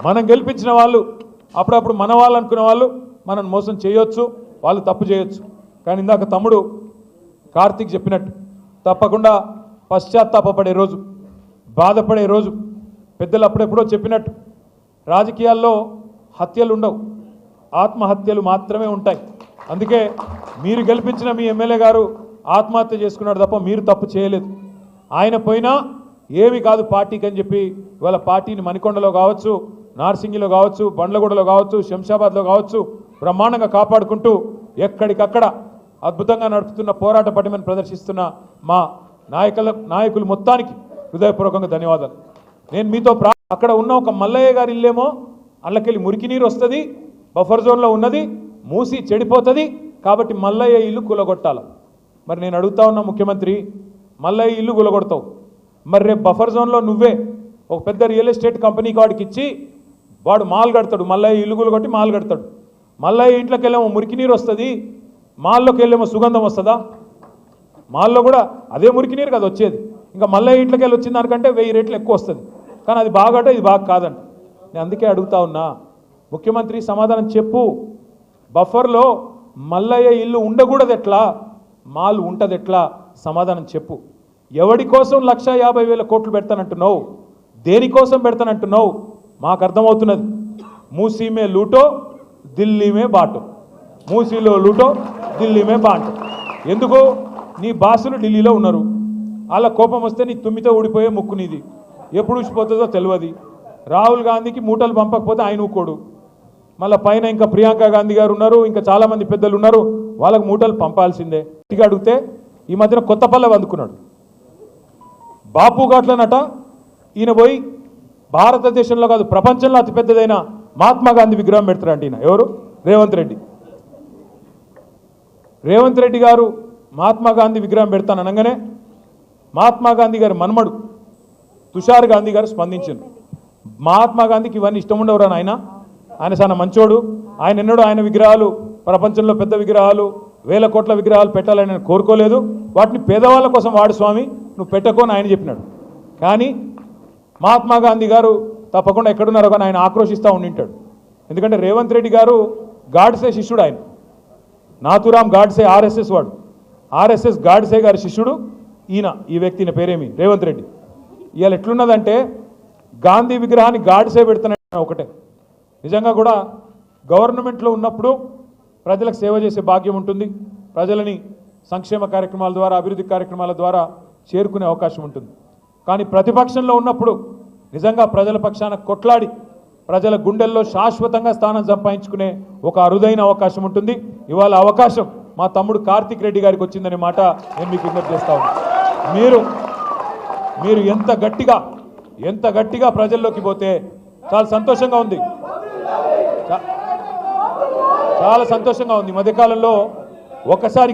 మనం గెలిపించిన వాళ్ళు అప్పుడప్పుడు మన వాళ్ళు అనుకునే వాళ్ళు మనం మోసం చేయొచ్చు, వాళ్ళు తప్పు చేయొచ్చు. కానీ ఇందాక తమ్ముడు కార్తీక్ చెప్పినట్టు తప్పకుండా పశ్చాత్తాపపడే రోజు, బాధపడే రోజు. పెద్దలు అప్పుడెప్పుడో చెప్పినట్టు రాజకీయాల్లో హత్యలు ఉండవు, ఆత్మహత్యలు మాత్రమే ఉంటాయి. అందుకే మీరు గెలిపించిన మీ ఎమ్మెల్యే గారు ఆత్మహత్య చేసుకున్నాడు తప్ప మీరు తప్పు చేయలేదు. ఆయన పోయినా ఏమి కాదు పార్టీకి అని చెప్పి ఇవాళ పార్టీని మణికొండలో కావచ్చు, నార్సింగిలో కావచ్చు, బండ్లగూడలో కావచ్చు, శంషాబాద్లో కావచ్చు బ్రహ్మాండంగా కాపాడుకుంటూ ఎక్కడికక్కడ అద్భుతంగా నడుపుతున్న పోరాట పటిమను ప్రదర్శిస్తున్న మా నాయకులు మొత్తానికి హృదయపూర్వకంగా ధన్యవాదాలు. నేను మీతో అక్కడ ఉన్న ఒక మల్లయ్య గారి ఇల్లేమో అల్లకెళ్ళి మురికి నీరు వస్తుంది, బఫర్ జోన్లో ఉన్నది, మూసి చెడిపోతుంది, కాబట్టి మల్లయ్య ఇల్లు కూలగొట్టాలి. మరి నేను అడుగుతా ఉన్నా ముఖ్యమంత్రి, మల్లయ్య ఇల్లు కూలగొడతావు, మరి రేపు బఫర్ జోన్లో నువ్వే ఒక పెద్ద రియల్ ఎస్టేట్ కంపెనీకి వాడికి ఇచ్చి వాడు మాల్ కడతాడు, మల్లయ్య ఇల్లు కూలగొట్టి మాల్ కడతాడు. మల్లయ్య ఇంట్లోకి వెళ్ళేమో మురికి నీరు వస్తుంది, మాల్లోకి వెళ్ళేమో సుగంధం వస్తుందా? మాల్లో కూడా అదే మురికి నీరు కదా వచ్చేది. ఇంకా మల్లయ్య ఇంట్లోకి వెళ్ళి వచ్చిన దానికంటే 1000 రెట్లు ఎక్కువ వస్తుంది. కానీ అది బాగట, ఇది బాగా కాదంట. నేను అందుకే అడుగుతా ఉన్నా ముఖ్యమంత్రి, సమాధానం చెప్పు. బఫర్లో మల్లయ్య ఇల్లు ఉండకూడదు ఎట్లా, మాల్ ఉంటుంది ఎట్లా? సమాధానం చెప్పు. ఎవడి కోసం 1,50,000 కోట్లు పెడతానంటున్నావు? దేనికోసం పెడతానంటున్నావు? మాకు అర్థమవుతున్నది. మూసీ మే లూటో ఢిల్లీ మే బాటో, మూసీలో లూటో ఢిల్లీ మే బాటో. ఎందుకు? నీ బాసులు ఢిల్లీలో ఉన్నారు, వాళ్ళ కోపం వస్తే నీ తుమ్మితో ఊడిపోయే ముక్కు నీది, ఎప్పుడు ఊసిపోతుందో తెలియదు. రాహుల్ గాంధీకి మూటలు పంపకపోతే ఆయన ఊకోడు, మళ్ళీ పైన ఇంకా ప్రియాంక గాంధీ గారు ఉన్నారు, ఇంకా చాలామంది పెద్దలు ఉన్నారు, వాళ్ళకు మూటలు పంపాల్సిందే. ఇక అడిగితే ఈ మధ్యన కొత్తపల్లె అందుకున్నాడు బాపు ఘాట్లనట. ఈయన పోయి భారతదేశంలో కాదు ప్రపంచంలో అతిపెద్దదైన మహాత్మా గాంధీ విగ్రహం పెడతారంట. ఈయన ఎవరు? రేవంత్ రెడ్డి. రేవంత్ రెడ్డి గారు మహాత్మా గాంధీ విగ్రహం పెడతాను అనగానే మహాత్మా గాంధీ గారి మన్మడు తుషార్ గాంధీ గారు స్పందించారు. మహాత్మా గాంధీకి ఇవన్నీ ఇష్టం ఉండవురా నాయన, ఆయన చాలా మంచోడు, ఆయన ఎన్నడూ ఆయన విగ్రహాలు ప్రపంచంలో పెద్ద విగ్రహాలు 1000 కోట్ల విగ్రహాలు పెట్టాలని నేను కోరుకోలేదు, వాటిని పేదవాళ్ళ కోసం వాడు స్వామి, నువ్వు పెట్టుకోని ఆయన చెప్పినాడు. కానీ మహాత్మా గాంధీ గారు తప్పకుండా ఎక్కడున్నారో కానీ ఆయన ఆక్రోషిస్తూ ఉండింటాడు. ఎందుకంటే రేవంత్ రెడ్డి గారు గాడ్సే శిష్యుడు, ఆయన నాథురామ్ గాడ్సే ఆర్ఎస్ఎస్ వాడు, ఆర్ఎస్ఎస్ గాడ్సే గారి శిష్యుడు ఈయన. ఈ వ్యక్తి పేరేమి? రేవంత్ రెడ్డి. ఇవాళ ఎట్లున్నదంటే గాంధీ విగ్రహాన్ని గాడ్సే పెడుతున్న ఒకటే. నిజంగా కూడా గవర్నమెంట్లో ఉన్నప్పుడు ప్రజలకు సేవ చేసే భాగ్యం ఉంటుంది, ప్రజలని సంక్షేమ కార్యక్రమాల ద్వారా, అభివృద్ధి కార్యక్రమాల ద్వారా చేరుకునే అవకాశం ఉంటుంది. కానీ ప్రతిపక్షంలో ఉన్నప్పుడు నిజంగా ప్రజల పక్షాన కొట్లాడి ప్రజల గుండెల్లో శాశ్వతంగా స్థానం సంపాదించుకునే ఒక అరుదైన అవకాశం ఉంటుంది. ఇవాళ అవకాశం మా తమ్ముడు కార్తీక్ రెడ్డి గారికి వచ్చిందనే మాట నేను మీకు విజ్ఞప్తి చేస్తా ఉన్నాను. మీరు ఎంత గట్టిగా ప్రజల్లోకి పోతే చాలా సంతోషంగా ఉంది, చాలా సంతోషంగా ఉంది. మధ్యకాలంలో ఒకసారి